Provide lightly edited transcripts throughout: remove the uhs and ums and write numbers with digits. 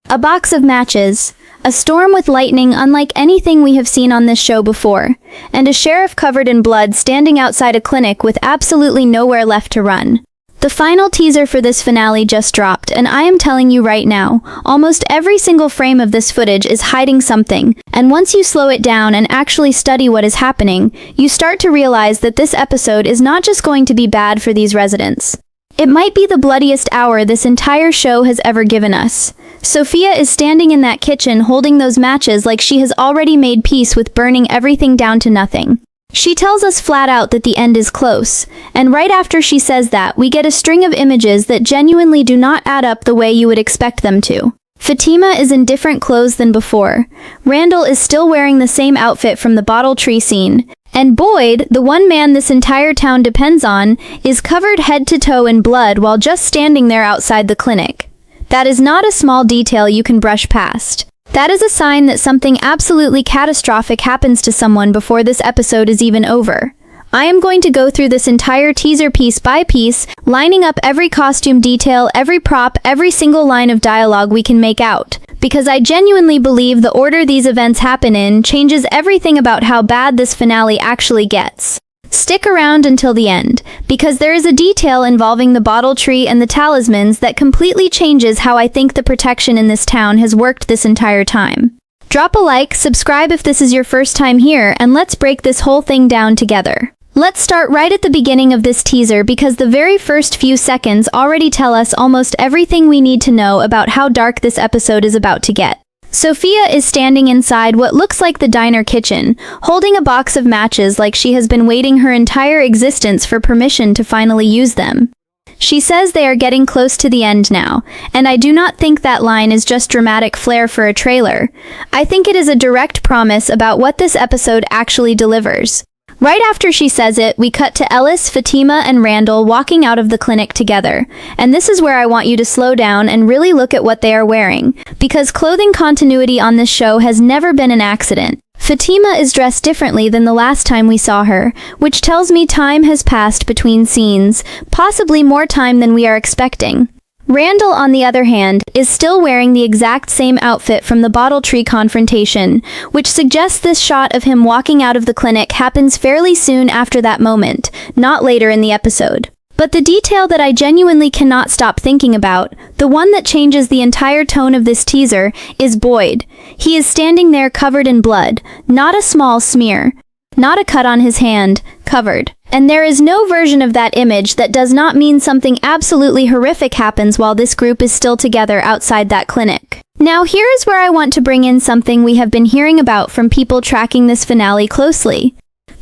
A box of matches, a storm with lightning unlike anything we have seen on this show before, and a sheriff covered in blood standing outside a clinic with absolutely nowhere left to run. The final teaser for this finale just dropped, and I am telling you right now, almost every single frame of this footage is hiding something, and once you slow it down and actually study what is happening, you start to realize that this episode is not just going to be bad for these residents. It might be the bloodiest hour this entire show has ever given us. Sophia is standing in that kitchen holding those matches like she has already made peace with burning everything down to nothing. She tells us flat out that the end is close, and right after she says that, we get a string of images that genuinely do not add up the way you would expect them to. Fatima is in different clothes than before. Randall is still wearing the same outfit from the bottle tree scene. And Boyd, the one man this entire town depends on, is covered head to toe in blood while just standing there outside the clinic. That is not a small detail you can brush past. That is a sign that something absolutely catastrophic happens to someone before this episode is even over. I am going to go through this entire teaser piece by piece, lining up every costume detail, every prop, every single line of dialogue we can make out, because I genuinely believe the order these events happen in changes everything about how bad this finale actually gets. Stick around until the end, because there is a detail involving the bottle tree and the talismans that completely changes how I think the protection in this town has worked this entire time. Drop a like, subscribe if this is your first time here, and let's break this whole thing down together. Let's start right at the beginning of this teaser because the very first few seconds already tell us almost everything we need to know about how dark this episode is about to get. Sophia is standing inside what looks like the diner kitchen, holding a box of matches like she has been waiting her entire existence for permission to finally use them. She says they are getting close to the end now, and I do not think that line is just dramatic flair for a trailer. I think it is a direct promise about what this episode actually delivers. Right after she says it, we cut to Ellis, Fatima, and Randall walking out of the clinic together. And this is where I want you to slow down and really look at what they are wearing, because clothing continuity on this show has never been an accident. Fatima is dressed differently than the last time we saw her, which tells me time has passed between scenes, possibly more time than we are expecting. Randall, on the other hand, is still wearing the exact same outfit from the bottle tree confrontation, which suggests this shot of him walking out of the clinic happens fairly soon after that moment, not later in the episode. But the detail that I genuinely cannot stop thinking about, the one that changes the entire tone of this teaser, is Boyd. He is standing there covered in blood, not a small smear, not a cut on his hand, covered. And there is no version of that image that does not mean something absolutely horrific happens while this group is still together outside that clinic. Now here is where I want to bring in something we have been hearing about from people tracking this finale closely.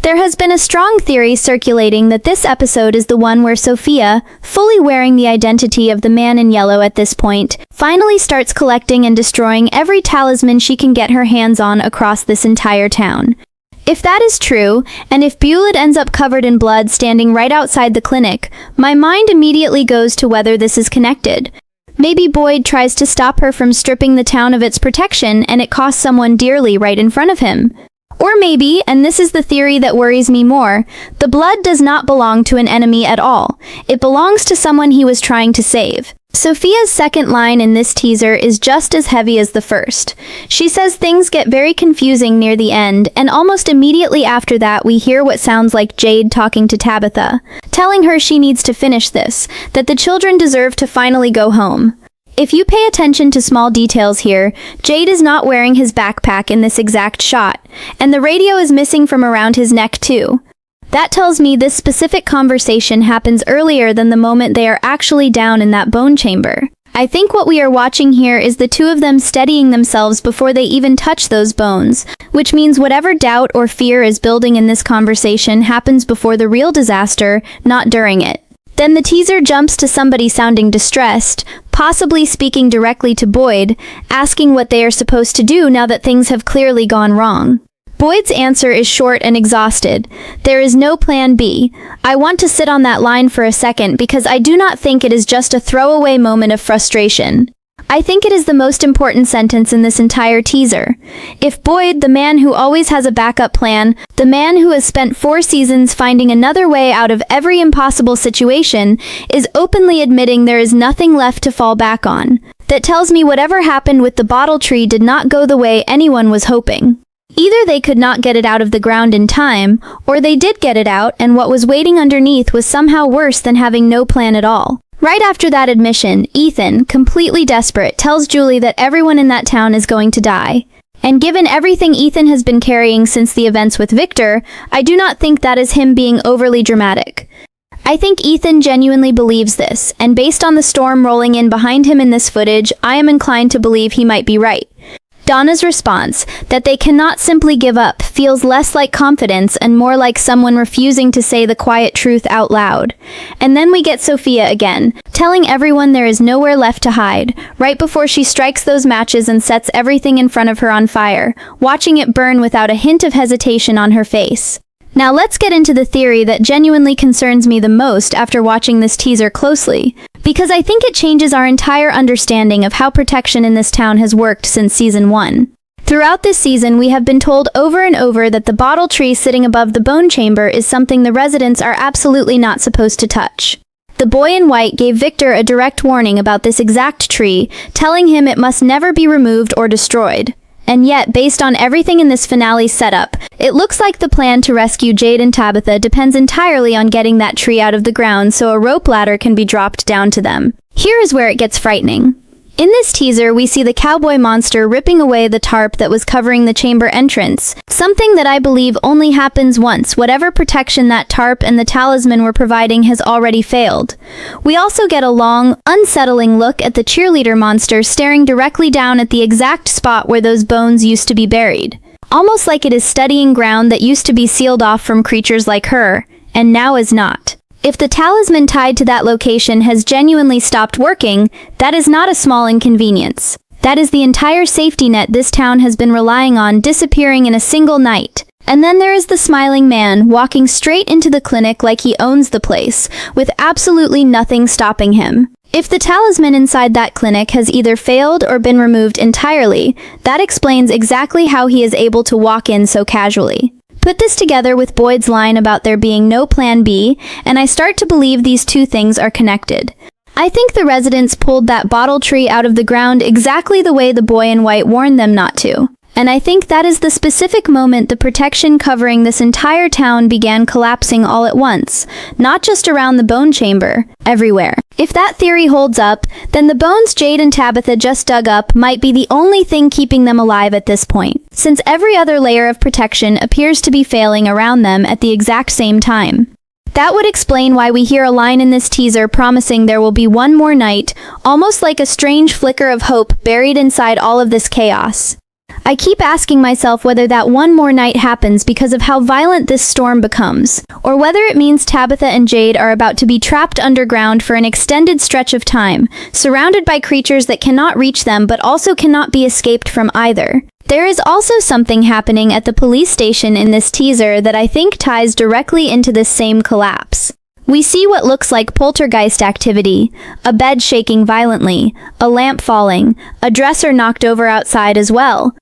There has been a strong theory circulating that this episode is the one where Sophia, fully wearing the identity of the man in yellow at this point, finally starts collecting and destroying every talisman she can get her hands on across this entire town. If that is true, and if Bulid ends up covered in blood standing right outside the clinic, my mind immediately goes to whether this is connected. Maybe Boyd tries to stop her from stripping the town of its protection and it costs someone dearly right in front of him. Or maybe, and this is the theory that worries me more, the blood does not belong to an enemy at all. It belongs to someone he was trying to save. Sophia's second line in this teaser is just as heavy as the first. She says things get very confusing near the end, and almost immediately after that we hear what sounds like Jade talking to Tabitha, telling her she needs to finish this, that the children deserve to finally go home. If you pay attention to small details here, Jade is not wearing his backpack in this exact shot, and the radio is missing from around his neck too. That tells me this specific conversation happens earlier than the moment they are actually down in that bone chamber. I think what we are watching here is the two of them steadying themselves before they even touch those bones, which means whatever doubt or fear is building in this conversation happens before the real disaster, not during it. Then the teaser jumps to somebody sounding distressed, possibly speaking directly to Boyd, asking what they are supposed to do now that things have clearly gone wrong. Boyd's answer is short and exhausted. There is no plan B. I want to sit on that line for a second because I do not think it is just a throwaway moment of frustration. I think it is the most important sentence in this entire teaser. If Boyd, the man who always has a backup plan, the man who has spent 4 seasons finding another way out of every impossible situation, is openly admitting there is nothing left to fall back on, that tells me whatever happened with the bottle tree did not go the way anyone was hoping. Either they could not get it out of the ground in time, or they did get it out and what was waiting underneath was somehow worse than having no plan at all. Right after that admission, Ethan, completely desperate, tells Julie that everyone in that town is going to die. And given everything Ethan has been carrying since the events with Victor, I do not think that is him being overly dramatic. I think Ethan genuinely believes this, and based on the storm rolling in behind him in this footage, I am inclined to believe he might be right. Donna's response, that they cannot simply give up, feels less like confidence and more like someone refusing to say the quiet truth out loud. And then we get Sophia again, telling everyone there is nowhere left to hide, right before she strikes those matches and sets everything in front of her on fire, watching it burn without a hint of hesitation on her face. Now let's get into the theory that genuinely concerns me the most after watching this teaser closely, because I think it changes our entire understanding of how protection in this town has worked since Season 1. Throughout this season, we have been told over and over that the bottle tree sitting above the bone chamber is something the residents are absolutely not supposed to touch. The boy in white gave Victor a direct warning about this exact tree, telling him it must never be removed or destroyed. And yet, based on everything in this finale setup, it looks like the plan to rescue Jade and Tabitha depends entirely on getting that tree out of the ground so a rope ladder can be dropped down to them. Here is where it gets frightening. In this teaser, we see the cowboy monster ripping away the tarp that was covering the chamber entrance, something that I believe only happens once whatever protection that tarp and the talisman were providing has already failed. We also get a long, unsettling look at the cheerleader monster staring directly down at the exact spot where those bones used to be buried, almost like it is studying ground that used to be sealed off from creatures like her, and now is not. If the talisman tied to that location has genuinely stopped working, that is not a small inconvenience. That is the entire safety net this town has been relying on disappearing in a single night. And then there is the smiling man walking straight into the clinic like he owns the place, with absolutely nothing stopping him. If the talisman inside that clinic has either failed or been removed entirely, that explains exactly how he is able to walk in so casually. Put this together with Boyd's line about there being no plan B, and I start to believe these two things are connected. I think the residents pulled that bottle tree out of the ground exactly the way the boy in white warned them not to. And I think that is the specific moment the protection covering this entire town began collapsing all at once, not just around the bone chamber, everywhere. If that theory holds up, then the bones Jade and Tabitha just dug up might be the only thing keeping them alive at this point, since every other layer of protection appears to be failing around them at the exact same time. That would explain why we hear a line in this teaser promising there will be one more night, almost like a strange flicker of hope buried inside all of this chaos. I keep asking myself whether that one more night happens because of how violent this storm becomes, or whether it means Tabitha and Jade are about to be trapped underground for an extended stretch of time, surrounded by creatures that cannot reach them but also cannot be escaped from either. There is also something happening at the police station in this teaser that I think ties directly into this same collapse. We see what looks like poltergeist activity, a bed shaking violently, a lamp falling, a dresser knocked over outside as well.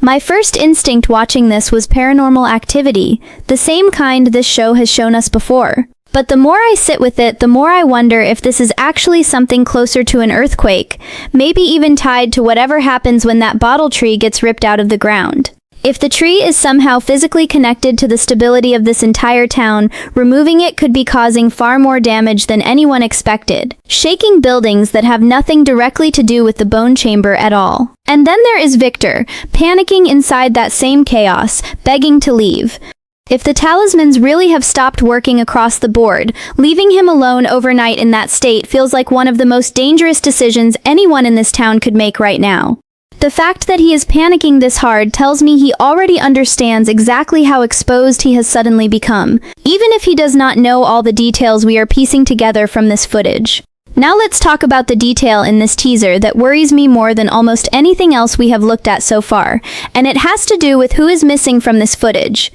My first instinct watching this was paranormal activity, the same kind this show has shown us before. But the more I sit with it, the more I wonder if this is actually something closer to an earthquake, maybe even tied to whatever happens when that bottle tree gets ripped out of the ground. If the tree is somehow physically connected to the stability of this entire town, removing it could be causing far more damage than anyone expected, shaking buildings that have nothing directly to do with the bone chamber at all. And then there is Victor, panicking inside that same chaos, begging to leave. If the talismans really have stopped working across the board, leaving him alone overnight in that state feels like one of the most dangerous decisions anyone in this town could make right now. The fact that he is panicking this hard tells me he already understands exactly how exposed he has suddenly become, even if he does not know all the details we are piecing together from this footage. Now let's talk about the detail in this teaser that worries me more than almost anything else we have looked at so far, and it has to do with who is missing from this footage.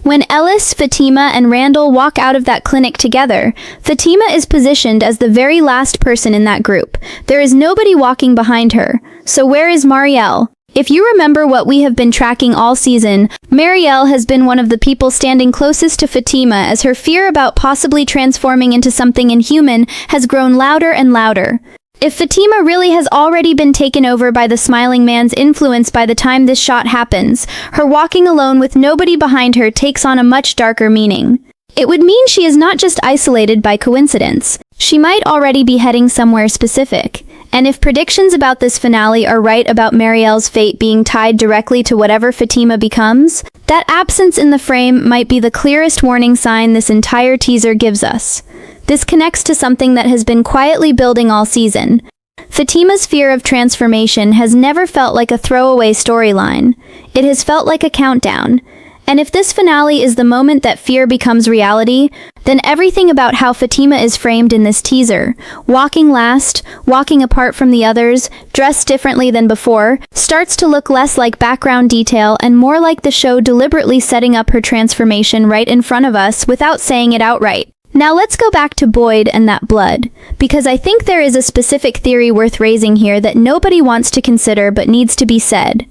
When Ellis, Fatima, and Randall walk out of that clinic together, Fatima is positioned as the very last person in that group. There is nobody walking behind her. So where is Marielle? If you remember what we have been tracking all season, Marielle has been one of the people standing closest to Fatima as her fear about possibly transforming into something inhuman has grown louder and louder. If Fatima really has already been taken over by the smiling man's influence by the time this shot happens, her walking alone with nobody behind her takes on a much darker meaning. It would mean she is not just isolated by coincidence. She might already be heading somewhere specific. And if predictions about this finale are right about Marielle's fate being tied directly to whatever Fatima becomes, that absence in the frame might be the clearest warning sign this entire teaser gives us. This connects to something that has been quietly building all season. Fatima's fear of transformation has never felt like a throwaway storyline. It has felt like a countdown. And if this finale is the moment that fear becomes reality, then everything about how Fatima is framed in this teaser, walking last, walking apart from the others, dressed differently than before, starts to look less like background detail and more like the show deliberately setting up her transformation right in front of us without saying it outright. Now let's go back to Boyd and that blood, because I think there is a specific theory worth raising here that nobody wants to consider but needs to be said.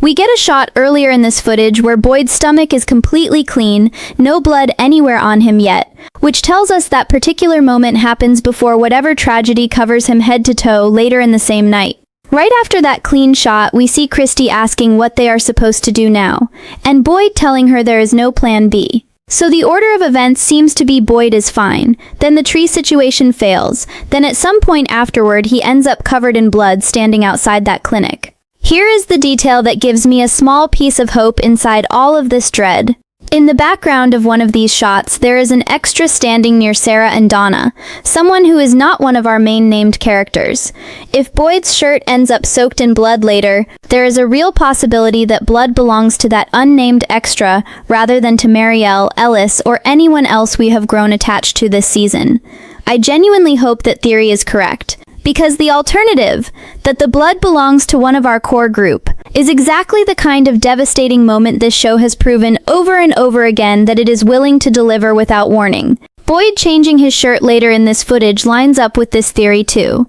We get a shot earlier in this footage where Boyd's stomach is completely clean, no blood anywhere on him yet, which tells us that particular moment happens before whatever tragedy covers him head to toe later in the same night. Right after that clean shot, we see Christy asking what they are supposed to do now, and Boyd telling her there is no plan B. So the order of events seems to be Boyd is fine, then the tree situation fails, then at some point afterward he ends up covered in blood standing outside that clinic. Here is the detail that gives me a small piece of hope inside all of this dread. In the background of one of these shots, there is an extra standing near Sarah and Donna, someone who is not one of our main named characters. If Boyd's shirt ends up soaked in blood later, there is a real possibility that blood belongs to that unnamed extra rather than to Marielle, Ellis, or anyone else we have grown attached to this season. I genuinely hope that theory is correct. Because the alternative, that the blood belongs to one of our core group, is exactly the kind of devastating moment this show has proven over and over again that it is willing to deliver without warning. Boyd changing his shirt later in this footage lines up with this theory too.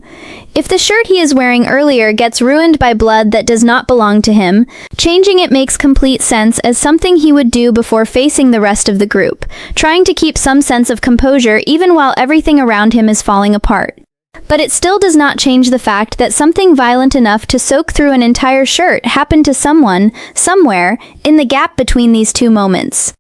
If the shirt he is wearing earlier gets ruined by blood that does not belong to him, changing it makes complete sense as something he would do before facing the rest of the group, trying to keep some sense of composure even while everything around him is falling apart. But it still does not change the fact that something violent enough to soak through an entire shirt happened to someone, somewhere, in the gap between these two moments.